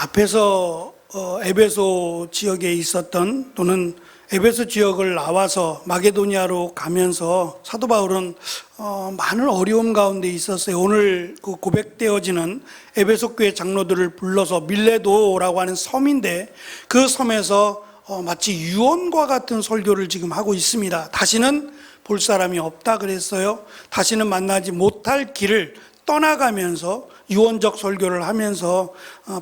앞에서 에베소 지역에 있었던 또는 에베소 지역을 나와서 마게도니아로 가면서 사도 바울은 많은 어려움 가운데 있었어요. 오늘 그 고백되어지는 에베소 교회 장로들을 불러서 밀레도라고 하는 섬인데 그 섬에서 마치 유언과 같은 설교를 지금 하고 있습니다. 다시는 볼 사람이 없다 그랬어요. 다시는 만나지 못할 길을 떠나가면서 유언적 설교를 하면서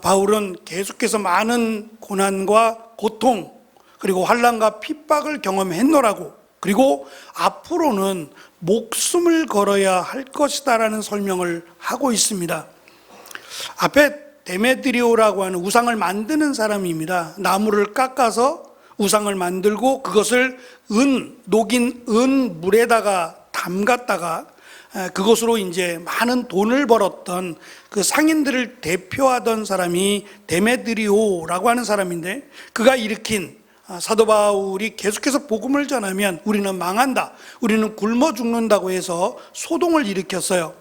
바울은 계속해서 많은 고난과 고통 그리고 환난과 핍박을 경험했노라고, 그리고 앞으로는 목숨을 걸어야 할 것이다라는 설명을 하고 있습니다. 앞에 데메드리오라고 하는 우상을 만드는 사람입니다. 나무를 깎아서 우상을 만들고 그것을 녹인 은 물에다가 담갔다가 그것으로 이제 많은 돈을 벌었던 그 상인들을 대표하던 사람이 데메드리오라고 하는 사람인데, 그가 일으킨 사도 바울이 계속해서 복음을 전하면 우리는 망한다, 우리는 굶어 죽는다고 해서 소동을 일으켰어요.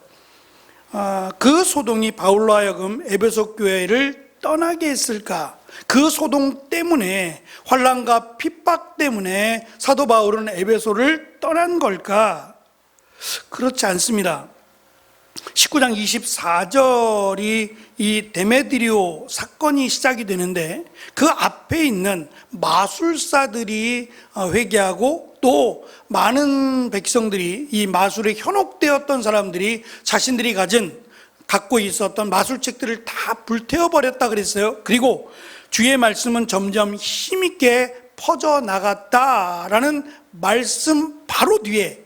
그 소동이 바울로 하여금 에베소 교회를 떠나게 했을까? 그 소동 때문에, 환난과 핍박 때문에 사도 바울은 에베소를 떠난 걸까? 그렇지 않습니다. 19장 24절이 이 데메드리오 사건이 시작이 되는데, 그 앞에 있는 마술사들이 회개하고 또 많은 백성들이, 이 마술에 현혹되었던 사람들이 자신들이 갖고 있었던 마술책들을 다 불태워버렸다 그랬어요. 그리고 주의 말씀은 점점 힘있게 퍼져나갔다라는 말씀 바로 뒤에,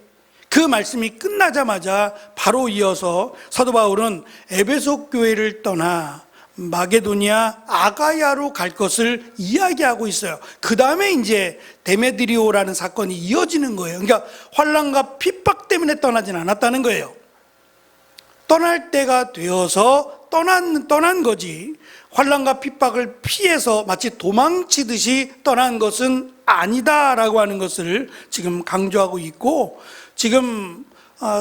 그 말씀이 끝나자마자 바로 이어서 사도 바울은 에베소 교회를 떠나 마게도니아 아가야로 갈 것을 이야기하고 있어요. 그 다음에 이제 데메드리오라는 사건이 이어지는 거예요. 그러니까 환난과 핍박 때문에 떠나진 않았다는 거예요. 떠날 때가 되어서 떠난 거지, 환난과 핍박을 피해서 마치 도망치듯이 떠난 것은 아니다라고 하는 것을 지금 강조하고 있고, 지금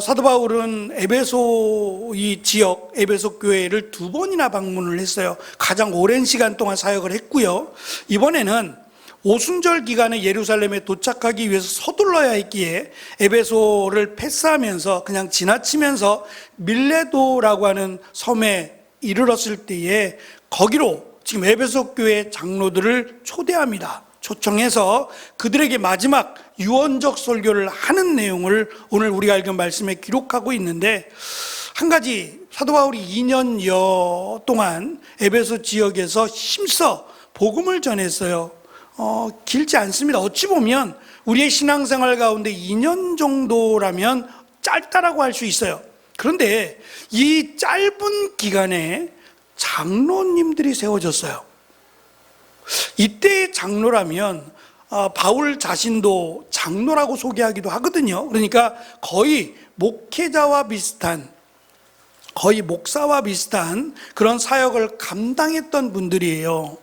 사도 바울은 에베소 이 지역 에베소 교회를 2번이나 방문을 했어요. 가장 오랜 시간 동안 사역을 했고요. 이번에는 오순절 기간에 예루살렘에 도착하기 위해서 서둘러야 했기에 에베소를 패스하면서 그냥 지나치면서 밀레도라고 하는 섬에 이르렀을 때에 거기로 지금 에베소 교회 장로들을 초대합니다. 초청해서 그들에게 마지막 유언적 설교를 하는 내용을 오늘 우리가 읽은 말씀에 기록하고 있는데, 한 가지, 사도 바울이 2년여 동안 에베소 지역에서 힘써 복음을 전했어요. 길지 않습니다. 어찌 보면 우리의 신앙생활 가운데 2년 정도라면 짧다라고 할 수 있어요. 그런데 이 짧은 기간에 장로님들이 세워졌어요. 이때의 장로라면 바울 자신도 장로라고 소개하기도 하거든요. 그러니까 거의 목회자와 비슷한, 거의 목사와 비슷한 그런 사역을 감당했던 분들이에요.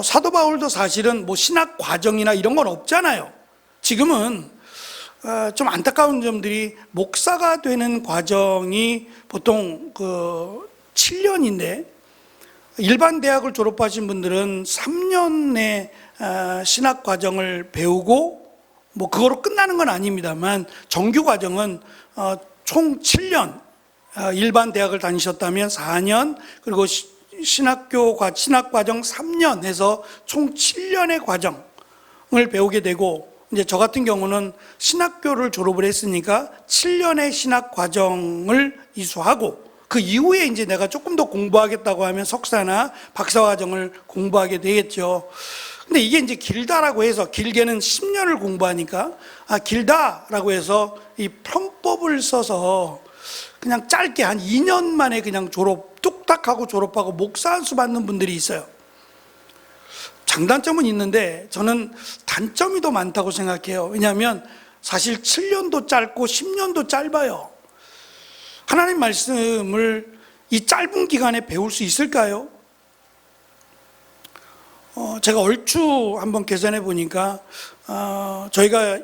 사도 바울도 사실은 뭐 신학 과정이나 이런 건 없잖아요. 지금은 좀 안타까운 점들이, 목사가 되는 과정이 보통 7년인데 일반 대학을 졸업하신 분들은 3년의 신학 과정을 배우고 뭐 그거로 끝나는 건 아닙니다만, 정규 과정은 총 7년, 일반 대학을 다니셨다면 4년, 그리고 신학 과정 3년 해서 총 7년의 과정을 배우게 되고, 이제 저 같은 경우는 신학교를 졸업을 했으니까 7년의 신학 과정을 이수하고, 그 이후에 이제 내가 조금 더 공부하겠다고 하면 석사나 박사 과정을 공부하게 되겠죠. 근데 이게 이제 길다라고 해서, 길게는 10년을 공부하니까 길다라고 해서 이 편법을 써서 그냥 짧게 한 2년 만에 그냥 뚝딱 하고 졸업하고 목사 안수 받는 분들이 있어요. 장단점은 있는데 저는 단점이 더 많다고 생각해요. 왜냐하면 사실 7년도 짧고 10년도 짧아요. 하나님 말씀을 이 짧은 기간에 배울 수 있을까요? 제가 얼추 한번 계산해 보니까 저희가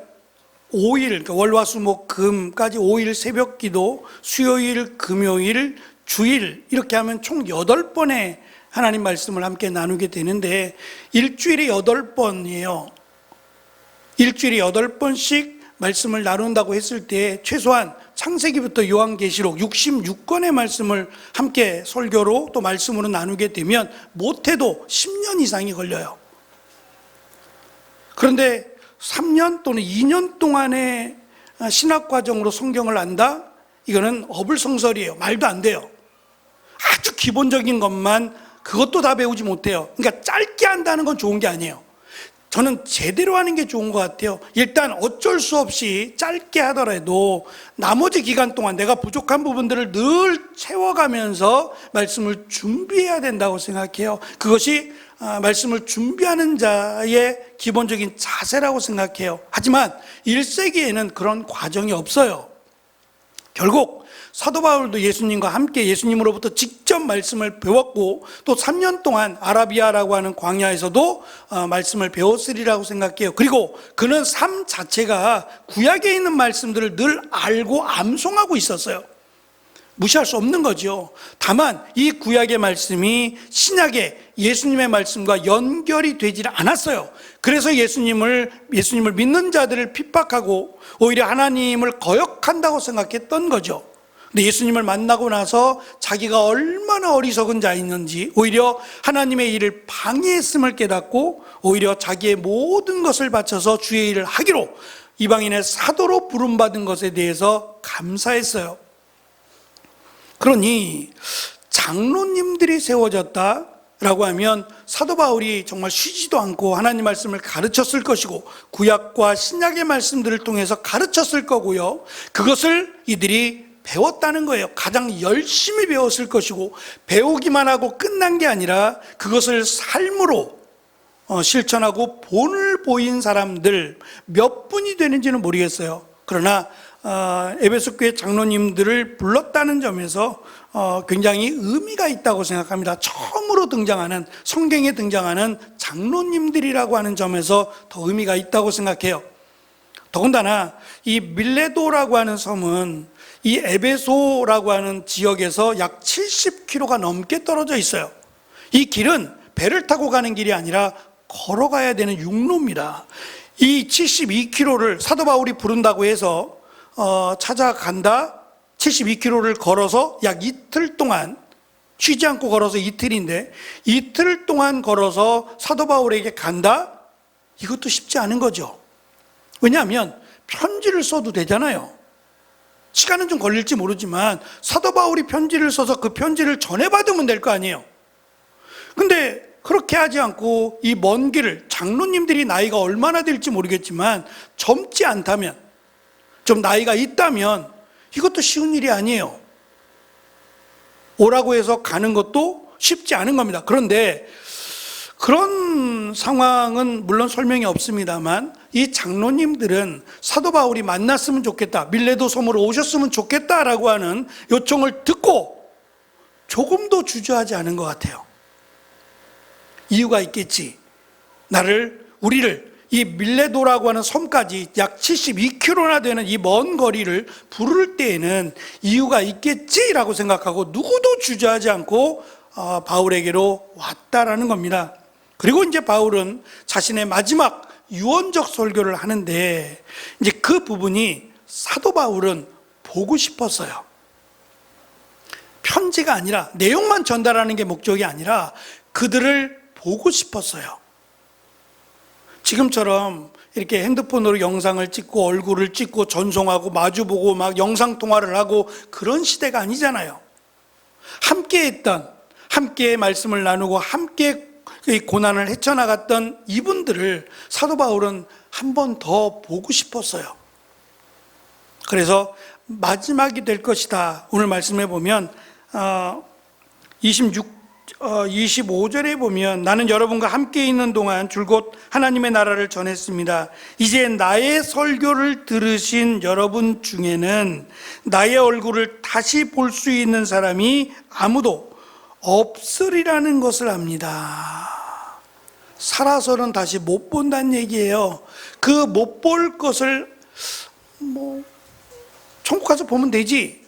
5일, 그러니까 월화수목금까지 5일 새벽기도, 수요일, 금요일, 주일 이렇게 하면 총 8번의 하나님 말씀을 함께 나누게 되는데 일주일에 8번이에요. 일주일에 8번씩 말씀을 나눈다고 했을 때 최소한 창세기부터 요한계시록 66권의 말씀을 함께 설교로 또 말씀으로 나누게 되면 못해도 10년 이상이 걸려요. 그런데 3년 또는 2년 동안의 신학과정으로 성경을 안다? 이거는 어불성설이에요. 말도 안 돼요. 아주 기본적인 것만 그것도 다 배우지 못해요. 그러니까 짧게 한다는 건 좋은 게 아니에요. 저는 제대로 하는 게 좋은 것 같아요. 일단 어쩔 수 없이 짧게 하더라도 나머지 기간 동안 내가 부족한 부분들을 늘 채워가면서 말씀을 준비해야 된다고 생각해요. 그것이 말씀을 준비하는 자의 기본적인 자세라고 생각해요. 하지만 1세기에는 그런 과정이 없어요. 결국 사도 바울도 예수님과 함께 예수님으로부터 직접 말씀을 배웠고 또 3년 동안 아라비아라고 하는 광야에서도 말씀을 배웠으리라고 생각해요. 그리고 그는 삶 자체가 구약에 있는 말씀들을 늘 알고 암송하고 있었어요. 무시할 수 없는 거죠. 다만 이 구약의 말씀이 신약의 예수님의 말씀과 연결이 되질 않았어요. 그래서 예수님을 믿는 자들을 핍박하고 오히려 하나님을 거역한다고 생각했던 거죠. 근데 예수님을 만나고 나서 자기가 얼마나 어리석은 자였는지 오히려 하나님의 일을 방해했음을 깨닫고 오히려 자기의 모든 것을 바쳐서 주의 일을 하기로 이방인의 사도로 부름받은 것에 대해서 감사했어요. 그러니 장로님들이 세워졌다라고 하면 사도 바울이 정말 쉬지도 않고 하나님 말씀을 가르쳤을 것이고 구약과 신약의 말씀들을 통해서 가르쳤을 거고요. 그것을 이들이 배웠다는 거예요. 가장 열심히 배웠을 것이고 배우기만 하고 끝난 게 아니라 그것을 삶으로 실천하고 본을 보인 사람들 몇 분이 되는지는 모르겠어요. 그러나 에베소 교회 장로님들을 불렀다는 점에서 굉장히 의미가 있다고 생각합니다. 처음으로 등장하는 성경에 등장하는 장로님들이라고 하는 점에서 더 의미가 있다고 생각해요. 더군다나 이 밀레도라고 하는 섬은 이 에베소라고 하는 지역에서 약 70km가 넘게 떨어져 있어요. 이 길은 배를 타고 가는 길이 아니라 걸어가야 되는 육로입니다. 이 72km를 사도 바울이 부른다고 해서 찾아간다. 72km를 걸어서 약 이틀 동안 쉬지 않고 걸어서 이틀인데 이틀 동안 걸어서 사도 바울에게 간다? 이것도 쉽지 않은 거죠. 왜냐하면 편지를 써도 되잖아요. 시간은 좀 걸릴지 모르지만 사도 바울이 편지를 써서 그 편지를 전해받으면 될 거 아니에요. 근데 그렇게 하지 않고 이 먼 길을 장로님들이 나이가 얼마나 될지 모르겠지만 젊지 않다면 좀 나이가 있다면 이것도 쉬운 일이 아니에요. 오라고 해서 가는 것도 쉽지 않은 겁니다. 그런데 그런 상황은 물론 설명이 없습니다만 이 장로님들은 사도 바울이 만났으면 좋겠다, 밀레도 섬으로 오셨으면 좋겠다라고 하는 요청을 듣고 조금도 주저하지 않은 것 같아요. 이유가 있겠지. 우리를 이 밀레도라고 하는 섬까지 약 72km나 되는 이 먼 거리를 부를 때에는 이유가 있겠지라고 생각하고 누구도 주저하지 않고 바울에게로 왔다라는 겁니다. 그리고 이제 바울은 자신의 마지막 유언적 설교를 하는데 이제 그 부분이 사도 바울은 보고 싶었어요. 편지가 아니라 내용만 전달하는 게 목적이 아니라 그들을 보고 싶었어요. 지금처럼 이렇게 핸드폰으로 영상을 찍고 얼굴을 찍고 전송하고 마주보고 막 영상통화를 하고 그런 시대가 아니잖아요. 함께 말씀을 나누고 함께 고난을 헤쳐나갔던 이분들을 사도 바울은 한 번 더 보고 싶었어요. 그래서 마지막이 될 것이다. 오늘 말씀해 보면 25절에 보면 나는 여러분과 함께 있는 동안 줄곧 하나님의 나라를 전했습니다. 이제 나의 설교를 들으신 여러분 중에는 나의 얼굴을 다시 볼 수 있는 사람이 아무도 없으리라는 것을 압니다. 살아서는 다시 못 본다는 얘기예요. 그 못 볼 것을 천국 가서 보면 되지.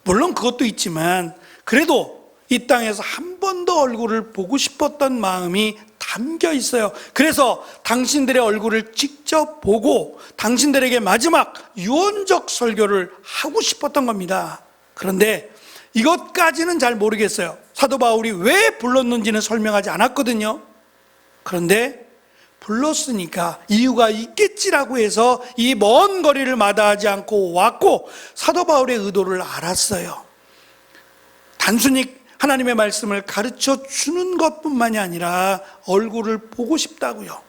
물론 그것도 있지만 그래도 이 땅에서 한 번 더 얼굴을 보고 싶었던 마음이 담겨 있어요. 그래서 당신들의 얼굴을 직접 보고 당신들에게 마지막 유언적 설교를 하고 싶었던 겁니다. 그런데 이것까지는 잘 모르겠어요. 사도 바울이 왜 불렀는지는 설명하지 않았거든요. 그런데 불렀으니까 이유가 있겠지라고 해서 이 먼 거리를 마다하지 않고 왔고, 사도 바울의 의도를 알았어요. 단순히 하나님의 말씀을 가르쳐 주는 것뿐만이 아니라 얼굴을 보고 싶다고요.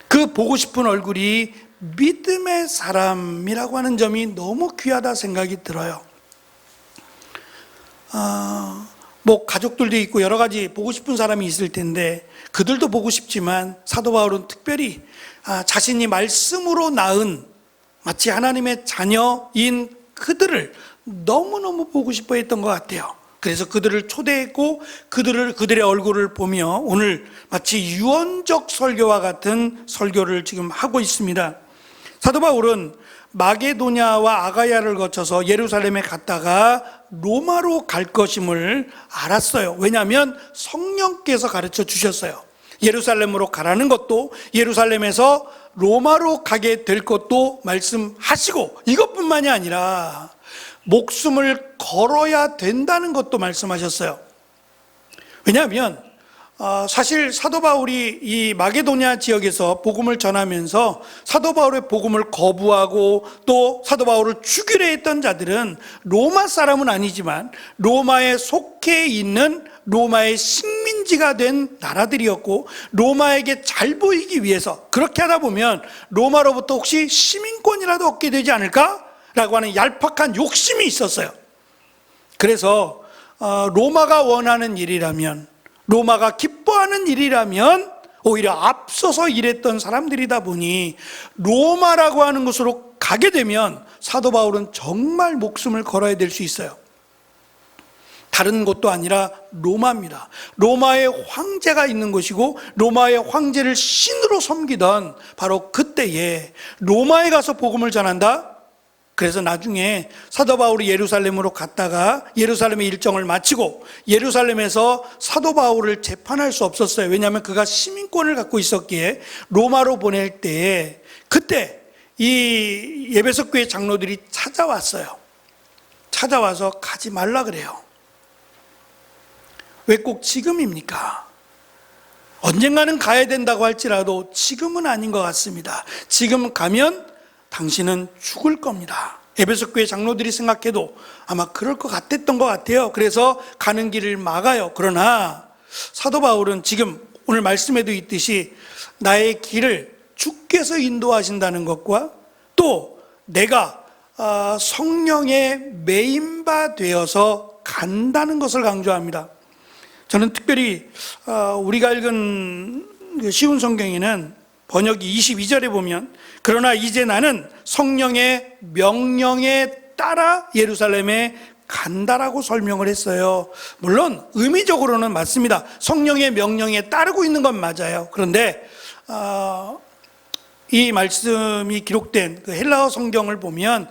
그 보고 싶은 얼굴이 믿음의 사람이라고 하는 점이 너무 귀하다 생각이 들어요. 가족들도 있고 여러 가지 보고 싶은 사람이 있을 텐데 그들도 보고 싶지만 사도 바울은 특별히 자신이 말씀으로 낳은 마치 하나님의 자녀인 그들을 너무너무 보고 싶어 했던 것 같아요. 그래서 그들을 초대했고 그들의 얼굴을 보며 오늘 마치 유언적 설교와 같은 설교를 지금 하고 있습니다. 사도 바울은 마게도냐와 아가야를 거쳐서 예루살렘에 갔다가 로마로 갈 것임을 알았어요. 왜냐하면 성령께서 가르쳐 주셨어요. 예루살렘으로 가라는 것도, 예루살렘에서 로마로 가게 될 것도 말씀하시고, 이것뿐만이 아니라 목숨을 걸어야 된다는 것도 말씀하셨어요. 왜냐하면 사실 사도 바울이 이 마게도냐 지역에서 복음을 전하면서 사도 바울의 복음을 거부하고 또 사도 바울을 죽이려 했던 자들은 로마 사람은 아니지만 로마에 속해 있는 로마의 식민지가 된 나라들이었고, 로마에게 잘 보이기 위해서 그렇게 하다 보면 로마로부터 혹시 시민권이라도 얻게 되지 않을까라고 하는 얄팍한 욕심이 있었어요. 그래서 로마가 원하는 일이라면, 로마가 기뻐하는 일이라면 오히려 앞서서 일했던 사람들이다 보니 로마라고 하는 곳으로 가게 되면 사도 바울은 정말 목숨을 걸어야 될 수 있어요. 다른 곳도 아니라 로마입니다. 로마의 황제가 있는 곳이고 로마의 황제를 신으로 섬기던 바로 그때에 로마에 가서 복음을 전한다? 그래서 나중에 사도 바울이 예루살렘으로 갔다가 예루살렘의 일정을 마치고 예루살렘에서 사도 바울을 재판할 수 없었어요. 왜냐하면 그가 시민권을 갖고 있었기에 로마로 보낼 때에 그때 이 에베소 교회 장로들이 찾아왔어요. 찾아와서 가지 말라 그래요. 왜 꼭 지금입니까? 언젠가는 가야 된다고 할지라도 지금은 아닌 것 같습니다. 지금 가면 당신은 죽을 겁니다. 에베소 교회 장로들이 생각해도 아마 그럴 것 같았던 것 같아요. 그래서 가는 길을 막아요. 그러나 사도 바울은 지금 오늘 말씀에도 있듯이 나의 길을 주께서 인도하신다는 것과 또 내가 성령의 메인바 되어서 간다는 것을 강조합니다. 저는 특별히 우리가 읽은 쉬운 성경에는 번역이 22절에 보면 그러나 이제 나는 성령의 명령에 따라 예루살렘에 간다라고 설명을 했어요. 물론 의미적으로는 맞습니다. 성령의 명령에 따르고 있는 건 맞아요. 그런데 이 말씀이 기록된 그 헬라어 성경을 보면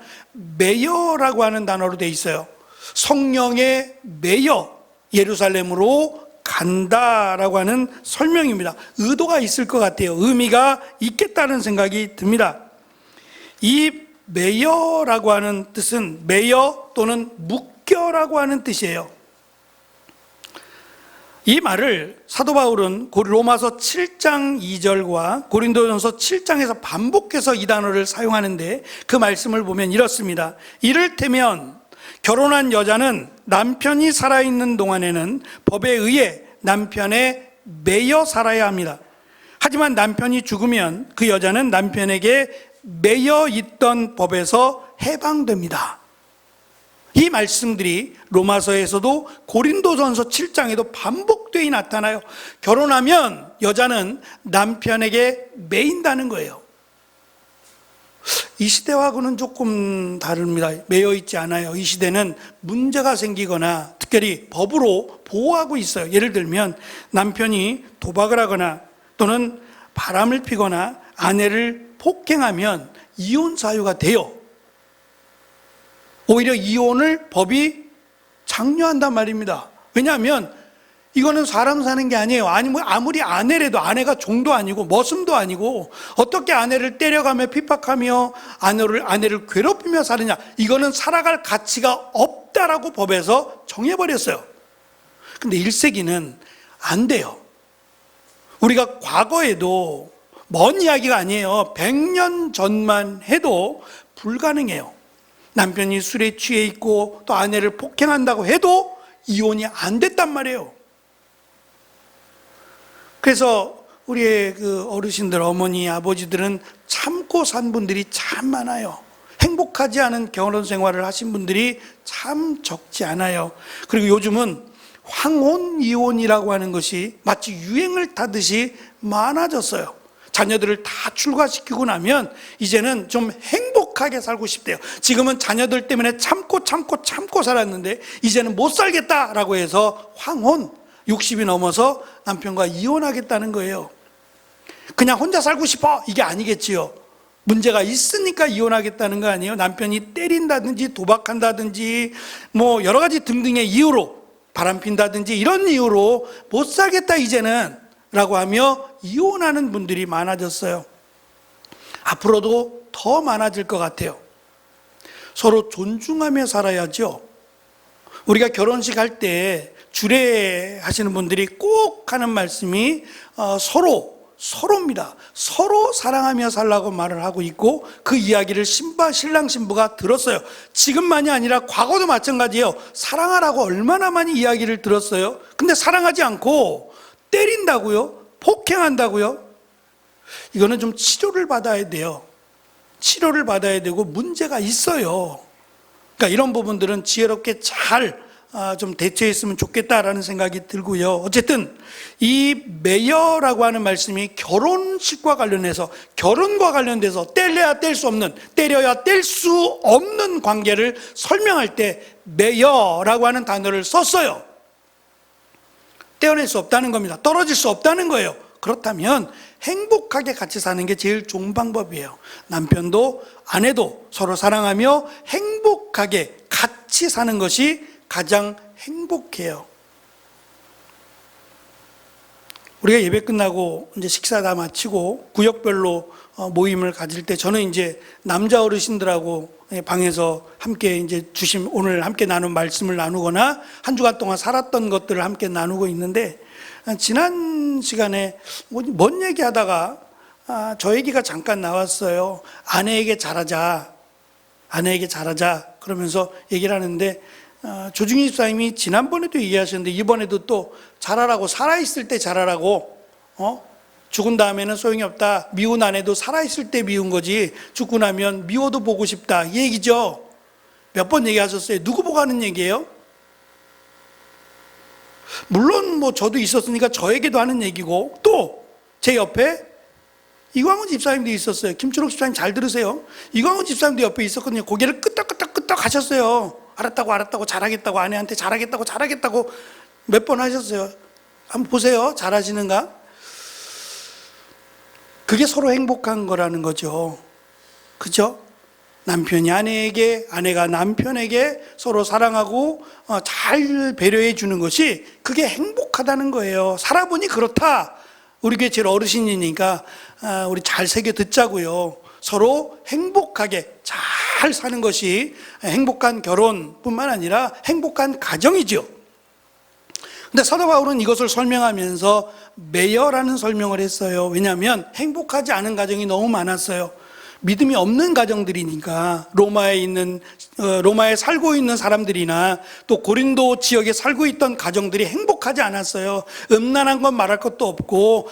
매여라고 하는 단어로 되어 있어요. 성령의 매여 예루살렘으로 간다라고 하는 설명입니다. 의도가 있을 것 같아요. 의미가 있겠다는 생각이 듭니다. 이 매여라고 하는 뜻은 매여 또는 묶여라고 하는 뜻이에요. 이 말을 사도 바울은 로마서 7장 2절과 고린도전서 7장에서 반복해서 이 단어를 사용하는데 그 말씀을 보면 이렇습니다. 이를테면 결혼한 여자는 남편이 살아있는 동안에는 법에 의해 남편에 매여 살아야 합니다. 하지만 남편이 죽으면 그 여자는 남편에게 매여 있던 법에서 해방됩니다. 이 말씀들이 로마서에서도 고린도전서 7장에도 반복되어 나타나요. 결혼하면 여자는 남편에게 매인다는 거예요. 이 시대하고는 조금 다릅니다. 매여 있지 않아요. 이 시대는 문제가 생기거나 특별히 법으로 보호하고 있어요. 예를 들면 남편이 도박을 하거나 또는 바람을 피거나 아내를 폭행하면 이혼 사유가 돼요. 오히려 이혼을 법이 장려한단 말입니다. 왜냐하면 이거는 사람 사는 게 아니에요. 아무리 아내래도 아내가 종도 아니고 머슴도 아니고 어떻게 아내를 때려가며 핍박하며 아내를 괴롭히며 사느냐. 이거는 살아갈 가치가 없다라고 법에서 정해버렸어요. 근데 1세기는 안 돼요. 우리가 과거에도 먼 이야기가 아니에요. 100년 전만 해도 불가능해요. 남편이 술에 취해 있고 또 아내를 폭행한다고 해도 이혼이 안 됐단 말이에요. 그래서 우리의 그 어르신들, 어머니, 아버지들은 참고 산 분들이 참 많아요. 행복하지 않은 결혼 생활을 하신 분들이 참 적지 않아요. 그리고 요즘은 황혼 이혼이라고 하는 것이 마치 유행을 타듯이 많아졌어요. 자녀들을 다 출가시키고 나면 이제는 좀 행복하게 살고 싶대요. 지금은 자녀들 때문에 참고 살았는데 이제는 못 살겠다라고 해서 황혼, 60이 넘어서 남편과 이혼하겠다는 거예요. 그냥 혼자 살고 싶어 이게 아니겠지요. 문제가 있으니까 이혼하겠다는 거 아니에요. 남편이 때린다든지 도박한다든지 뭐 여러 가지 등등의 이유로 바람핀다든지 이런 이유로 못 살겠다 이제는 라고 하며 이혼하는 분들이 많아졌어요. 앞으로도 더 많아질 것 같아요. 서로 존중하며 살아야죠. 우리가 결혼식 할 때 주례하시는 분들이 꼭 하는 말씀이 서로입니다. 서로 사랑하며 살라고 말을 하고 있고 그 이야기를 신랑 신부가 들었어요. 지금만이 아니라 과거도 마찬가지예요. 사랑하라고 얼마나 많이 이야기를 들었어요. 근데 사랑하지 않고 때린다고요? 폭행한다고요? 이거는 좀 치료를 받아야 돼요. 치료를 받아야 되고 문제가 있어요. 그러니까 이런 부분들은 지혜롭게 잘 좀 대처했으면 좋겠다라는 생각이 들고요. 어쨌든 이 매여라고 하는 말씀이 결혼식과 관련해서 결혼과 관련돼서 때려야 뗄 수 없는 관계를 설명할 때 매여라고 하는 단어를 썼어요. 떼어낼 수 없다는 겁니다. 떨어질 수 없다는 거예요. 그렇다면 행복하게 같이 사는 게 제일 좋은 방법이에요. 남편도 아내도 서로 사랑하며 행복하게 같이 사는 것이 가장 행복해요. 우리가 예배 끝나고 이제 식사 다 마치고 구역별로 모임을 가질 때 저는 이제 남자 어르신들하고 방에서 함께 이제 오늘 함께 나눈 말씀을 나누거나 한 주간 동안 살았던 것들을 함께 나누고 있는데 지난 시간에 뭔 얘기하다가 저 얘기가 잠깐 나왔어요. 아내에게 잘하자 그러면서 얘기를 하는데 조중희 집사님이 지난번에도 얘기하셨는데 이번에도 또 잘하라고, 살아있을 때 잘하라고, 죽은 다음에는 소용이 없다. 미운 아내도 살아있을 때 미운 거지 죽고 나면 미워도 보고 싶다 이 얘기죠. 몇 번 얘기하셨어요. 누구 보고 하는 얘기예요? 물론 뭐 저도 있었으니까 저에게도 하는 얘기고 또 제 옆에 이광훈 집사님도 있었어요. 김춘옥 집사님 잘 들으세요. 이광훈 집사님도 옆에 있었거든요. 고개를 끄덕끄덕 하셨어요. 알았다고 잘하겠다고 아내한테 잘하겠다고 몇 번 하셨어요. 한번 보세요. 잘하시는가? 그게 서로 행복한 거라는 거죠. 그죠? 남편이 아내에게, 아내가 남편에게 서로 사랑하고 잘 배려해 주는 것이 그게 행복하다는 거예요. 살아보니 그렇다. 우리 교회 제일 어르신이니까 우리 잘 새겨 듣자고요. 서로 행복하게 잘 사는 것이 행복한 결혼뿐만 아니라 행복한 가정이죠. 근데 사도 바울은 이것을 설명하면서 매여라는 설명을 했어요. 왜냐하면 행복하지 않은 가정이 너무 많았어요. 믿음이 없는 가정들이니까 로마에 살고 있는 사람들이나 또 고린도 지역에 살고 있던 가정들이 행복하지 않았어요. 음란한 건 말할 것도 없고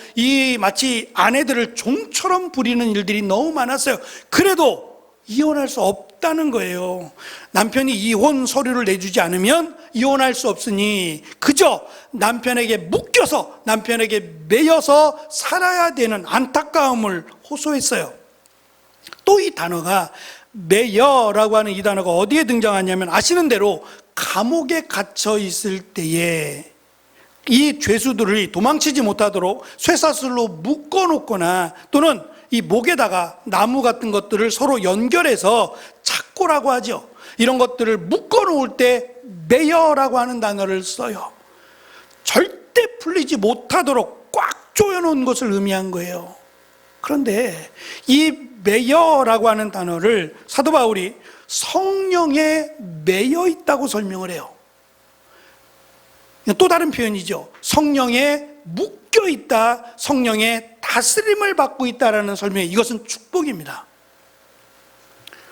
마치 아내들을 종처럼 부리는 일들이 너무 많았어요. 그래도 이혼할 수 없다는 거예요. 남편이 이혼 서류를 내주지 않으면 이혼할 수 없으니 그저 남편에게 묶여서 남편에게 매여서 살아야 되는 안타까움을 호소했어요. 또 이 단어가 매여라고 하는 이 단어가 어디에 등장하냐면 아시는 대로 감옥에 갇혀 있을 때에 이 죄수들이 도망치지 못하도록 쇠사슬로 묶어놓거나 또는 이 목에다가 나무 같은 것들을 서로 연결해서 착고라고 하죠. 이런 것들을 묶어놓을 때 매여라고 하는 단어를 써요. 절대 풀리지 못하도록 꽉 조여놓은 것을 의미한 거예요. 그런데 이 매여라고 하는 단어를 사도 바울이 성령에 매여 있다고 설명을 해요. 또 다른 표현이죠. 성령에 묶여 있다, 성령의 다스림을 받고 있다라는 설명이, 이것은 축복입니다.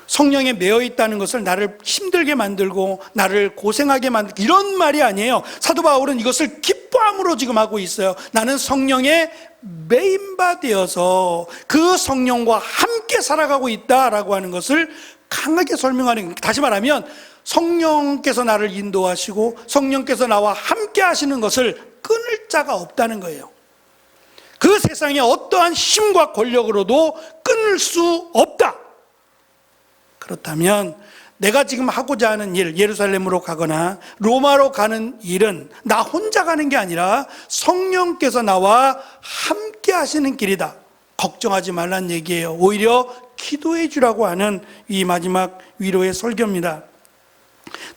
성령에 매여 있다는 것을 나를 힘들게 만들고 나를 고생하게 만들고 이런 말이 아니에요. 사도 바울은 이것을 기뻐함으로 지금 하고 있어요. 나는 성령에 매인바 되어서 그 성령과 함께 살아가고 있다라고 하는 것을 강하게 설명하는 거예요. 다시 말하면 성령께서 나를 인도하시고 성령께서 나와 함께 하시는 것을 끊을 자가 없다는 거예요. 그 세상에 어떠한 힘과 권력으로도 끊을 수 없다. 그렇다면 내가 지금 하고자 하는 일, 예루살렘으로 가거나 로마로 가는 일은 나 혼자 가는 게 아니라 성령께서 나와 함께 하시는 길이다. 걱정하지 말란 얘기예요. 오히려 기도해 주라고 하는 이 마지막 위로의 설교입니다.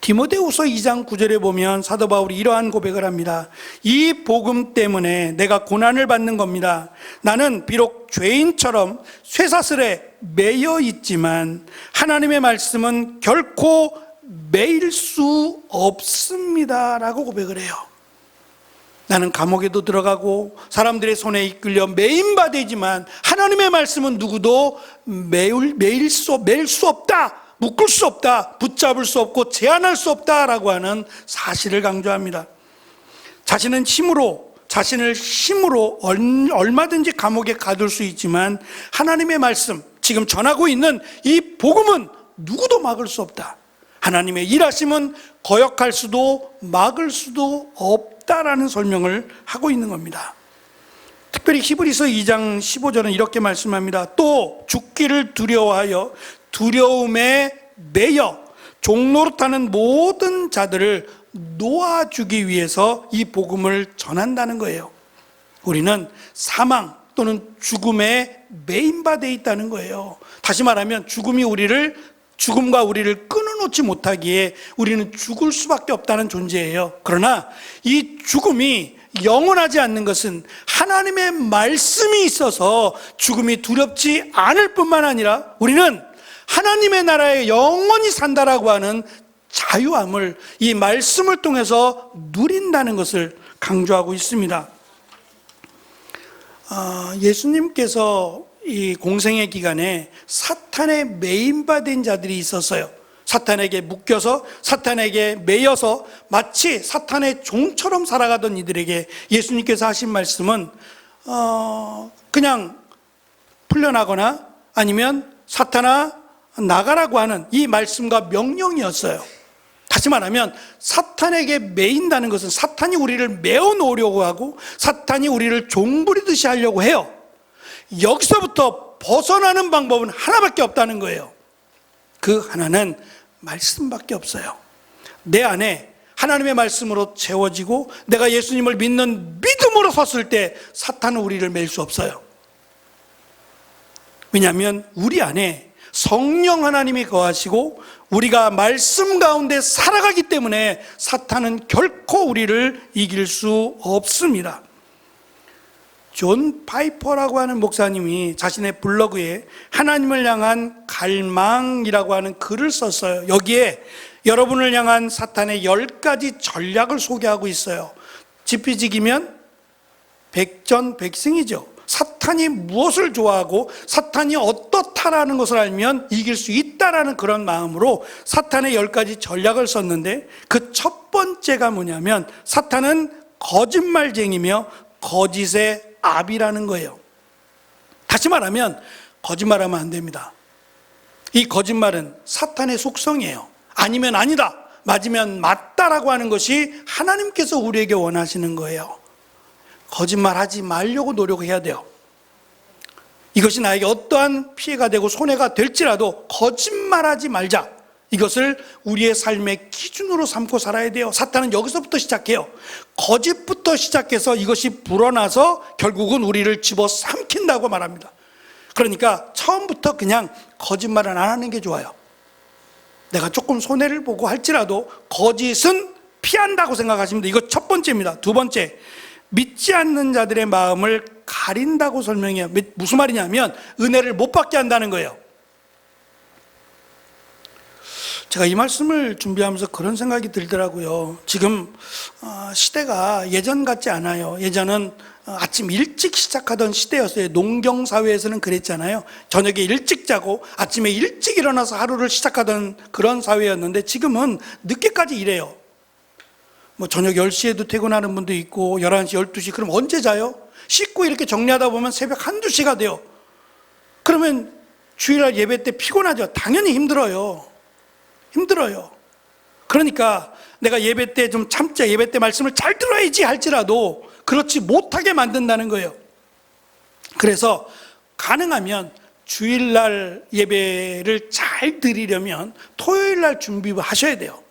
디모데후서 2장 9절에 보면 사도 바울이 이러한 고백을 합니다. 이 복음 때문에 내가 고난을 받는 겁니다. 나는 비록 죄인처럼 쇠사슬에 매여 있지만 하나님의 말씀은 결코 매일 수 없습니다 라고 고백을 해요. 나는 감옥에도 들어가고 사람들의 손에 이끌려 매인바 되지만 하나님의 말씀은 누구도 매일 수 없다, 묶을 수 없다, 붙잡을 수 없고 제한할 수 없다라고 하는 사실을 강조합니다. 자신을 힘으로 얼마든지 감옥에 가둘 수 있지만 하나님의 말씀, 지금 전하고 있는 이 복음은 누구도 막을 수 없다. 하나님의 일하심은 거역할 수도 막을 수도 없다라는 설명을 하고 있는 겁니다. 특별히 히브리서 2장 15절은 이렇게 말씀합니다. 또 죽기를 두려워하여 두려움에 매여 종노릇하는 모든 자들을 놓아주기 위해서 이 복음을 전한다는 거예요. 우리는 사망 또는 죽음에 매인바되어 있다는 거예요. 다시 말하면 죽음과 우리를 끊어놓지 못하기에 우리는 죽을 수밖에 없다는 존재예요. 그러나 이 죽음이 영원하지 않는 것은 하나님의 말씀이 있어서 죽음이 두렵지 않을 뿐만 아니라 우리는 하나님의 나라에 영원히 산다라고 하는 자유함을 이 말씀을 통해서 누린다는 것을 강조하고 있습니다. 예수님께서 이 공생의 기간에 사탄에 매인바된 자들이 있었어요. 사탄에게 묶여서 사탄에게 매여서 마치 사탄의 종처럼 살아가던 이들에게 예수님께서 하신 말씀은 그냥 풀려나거나 아니면 사탄아 나가라고 하는 이 말씀과 명령이었어요. 다시 말하면 사탄에게 매인다는 것은 사탄이 우리를 메어 놓으려고 하고 사탄이 우리를 종부리듯이 하려고 해요. 여기서부터 벗어나는 방법은 하나밖에 없다는 거예요. 그 하나는 말씀밖에 없어요. 내 안에 하나님의 말씀으로 채워지고 내가 예수님을 믿는 믿음으로 섰을 때 사탄은 우리를 맬 수 없어요. 왜냐하면 우리 안에 성령 하나님이 거하시고 우리가 말씀 가운데 살아가기 때문에 사탄은 결코 우리를 이길 수 없습니다. 존 파이퍼라고 하는 목사님이 자신의 블로그에 하나님을 향한 갈망이라고 하는 글을 썼어요. 여기에 여러분을 향한 사탄의 10가지 전략을 소개하고 있어요. 지피지기면 백전백승이죠. 사탄이 무엇을 좋아하고 사탄이 어떻다라는 것을 알면 이길 수 있다라는 그런 마음으로 사탄의 10가지 전략을 썼는데 그 첫 번째가 뭐냐면 사탄은 거짓말쟁이며 거짓의 압이라는 거예요. 다시 말하면 거짓말하면 안 됩니다. 이 거짓말은 사탄의 속성이에요. 아니면 아니다, 맞으면 맞다라고 하는 것이 하나님께서 우리에게 원하시는 거예요. 거짓말하지 말려고 노력해야 돼요. 이것이 나에게 어떠한 피해가 되고 손해가 될지라도 거짓말하지 말자. 이것을 우리의 삶의 기준으로 삼고 살아야 돼요. 사탄은 여기서부터 시작해요. 거짓부터 시작해서 이것이 불어나서 결국은 우리를 집어삼킨다고 말합니다. 그러니까 처음부터 그냥 거짓말은 안 하는 게 좋아요. 내가 조금 손해를 보고 할지라도 거짓은 피한다고 생각하시면 돼요. 이거 첫 번째입니다. 두 번째, 믿지 않는 자들의 마음을 가린다고 설명해요. 무슨 말이냐면 은혜를 못 받게 한다는 거예요. 제가 이 말씀을 준비하면서 그런 생각이 들더라고요. 지금 시대가 예전 같지 않아요. 예전은 아침 일찍 시작하던 시대였어요. 농경사회에서는 그랬잖아요. 저녁에 일찍 자고 아침에 일찍 일어나서 하루를 시작하던 그런 사회였는데 지금은 늦게까지 일해요. 뭐 저녁 10시에도 퇴근하는 분도 있고 11시, 12시. 그럼 언제 자요? 씻고 이렇게 정리하다 보면 새벽 1, 2시가 돼요. 그러면 주일날 예배 때 피곤하죠. 당연히 힘들어요. 그러니까 내가 예배 때 좀 참자, 예배 때 말씀을 잘 들어야지 할지라도 그렇지 못하게 만든다는 거예요. 그래서 가능하면 주일날 예배를 잘 드리려면 토요일날 준비하셔야 돼요.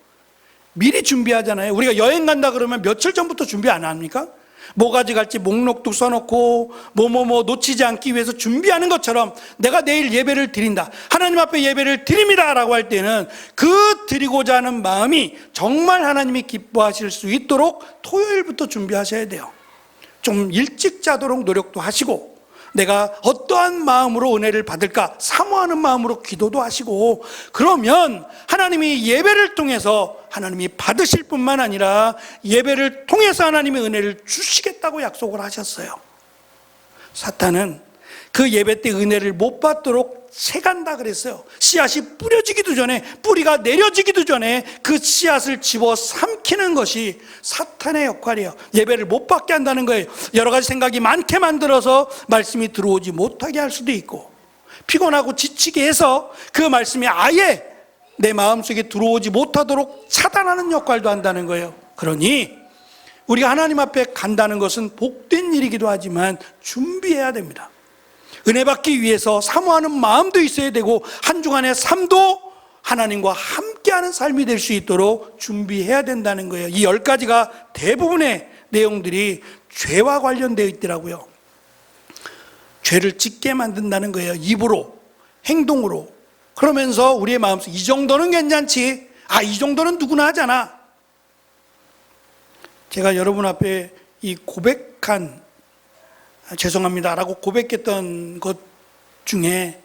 미리 준비하잖아요. 우리가 여행 간다 그러면 며칠 전부터 준비 안 합니까? 뭐 가져갈지 목록도 써놓고 뭐 놓치지 않기 위해서 준비하는 것처럼 내가 내일 예배를 드린다, 하나님 앞에 예배를 드립니다 라고 할 때는 그 드리고자 하는 마음이 정말 하나님이 기뻐하실 수 있도록 토요일부터 준비하셔야 돼요. 좀 일찍 자도록 노력도 하시고, 내가 어떠한 마음으로 은혜를 받을까 사모하는 마음으로 기도도 하시고, 그러면 하나님이 예배를 통해서 하나님이 받으실 뿐만 아니라 예배를 통해서 하나님의 은혜를 주시겠다고 약속을 하셨어요. 사탄은 그 예배 때 은혜를 못 받도록 채간다 그랬어요. 씨앗이 뿌려지기도 전에, 뿌리가 내려지기도 전에 그 씨앗을 집어 삼키는 것이 사탄의 역할이에요. 예배를 못 받게 한다는 거예요. 여러 가지 생각이 많게 만들어서 말씀이 들어오지 못하게 할 수도 있고, 피곤하고 지치게 해서 그 말씀이 아예 내 마음속에 들어오지 못하도록 차단하는 역할도 한다는 거예요. 그러니 우리가 하나님 앞에 간다는 것은 복된 일이기도 하지만 준비해야 됩니다. 은혜 받기 위해서 사모하는 마음도 있어야 되고, 한 주간의 삶도 하나님과 함께하는 삶이 될 수 있도록 준비해야 된다는 거예요. 이 10가지가 대부분의 내용들이 죄와 관련되어 있더라고요. 죄를 짓게 만든다는 거예요. 입으로, 행동으로. 그러면서 우리의 마음속, 이 정도는 괜찮지, 이 정도는 누구나 하잖아. 제가 여러분 앞에 이 고백한, 죄송합니다 라고 고백했던 것 중에,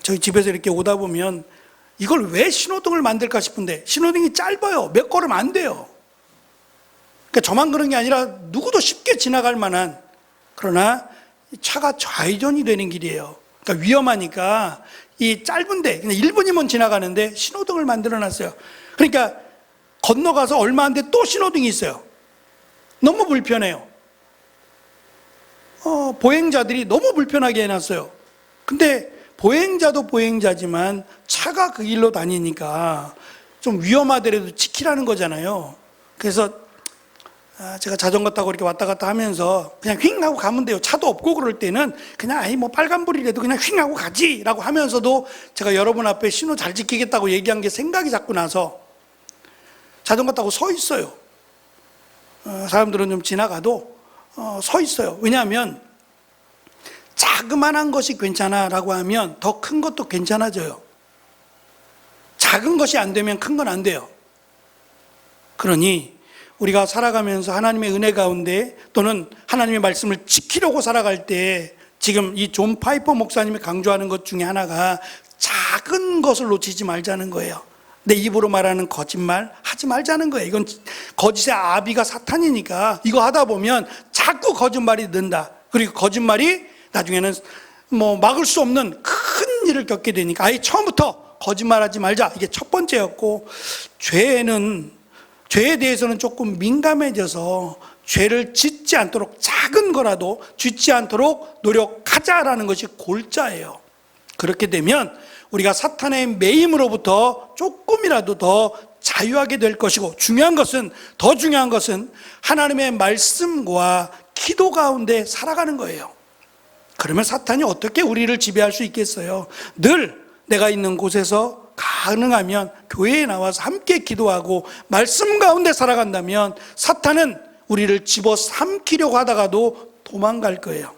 저희 집에서 이렇게 오다 보면 이걸 왜 신호등을 만들까 싶은데, 신호등이 짧아요. 몇 걸음 안 돼요. 그러니까 저만 그런 게 아니라 누구도 쉽게 지나갈 만한, 그러나 차가 좌회전이 되는 길이에요. 그러니까 위험하니까 이 짧은데 그냥 1분이면 지나가는데 신호등을 만들어 놨어요. 그러니까 건너가서 얼마 안 돼 또 신호등이 있어요. 너무 불편해요. 보행자들이 너무 불편하게 해놨어요. 근데 보행자도 보행자지만 차가 그 길로 다니니까 좀 위험하더라도 지키라는 거잖아요. 그래서 제가 자전거 타고 이렇게 왔다 갔다 하면서 그냥 휙 하고 가면 돼요. 차도 없고 그럴 때는 그냥 뭐 빨간불이라도 그냥 휙 하고 가지 라고 하면서도, 제가 여러분 앞에 신호 잘 지키겠다고 얘기한 게 생각이 자꾸 나서 자전거 타고 서 있어요. 사람들은 좀 지나가도 서 있어요. 왜냐하면 자그만한 것이 괜찮아 라고 하면 더 큰 것도 괜찮아져요. 작은 것이 안 되면 큰 건 안 돼요. 그러니 우리가 살아가면서 하나님의 은혜 가운데, 또는 하나님의 말씀을 지키려고 살아갈 때, 지금 이 존 파이퍼 목사님이 강조하는 것 중에 하나가 작은 것을 놓치지 말자는 거예요. 내 입으로 말하는 거짓말 하지 말자는 거예요. 이건 거짓의 아비가 사탄이니까 이거 하다 보면 자꾸 거짓말이 는다. 그리고 거짓말이 나중에는 뭐 막을 수 없는 큰 일을 겪게 되니까 아예 처음부터 거짓말하지 말자. 이게 첫 번째였고, 죄에 대해서는 조금 민감해져서 죄를 짓지 않도록, 작은 거라도 짓지 않도록 노력하자라는 것이 골자예요. 그렇게 되면 우리가 사탄의 매임으로부터 조금이라도 더 자유하게 될 것이고, 더 중요한 것은 하나님의 말씀과 기도 가운데 살아가는 거예요. 그러면 사탄이 어떻게 우리를 지배할 수 있겠어요? 늘 내가 있는 곳에서 가능하면 교회에 나와서 함께 기도하고 말씀 가운데 살아간다면 사탄은 우리를 집어 삼키려고 하다가도 도망갈 거예요.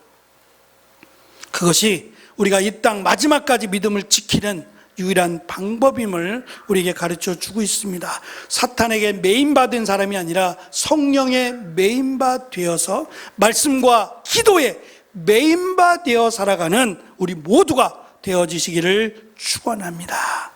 그것이 우리가 이 땅 마지막까지 믿음을 지키는 유일한 방법임을 우리에게 가르쳐 주고 있습니다. 사탄에게 메인받은 사람이 아니라 성령의 메인바 되어서 말씀과 기도에 메인바 되어 살아가는 우리 모두가 되어지시기를 축원합니다.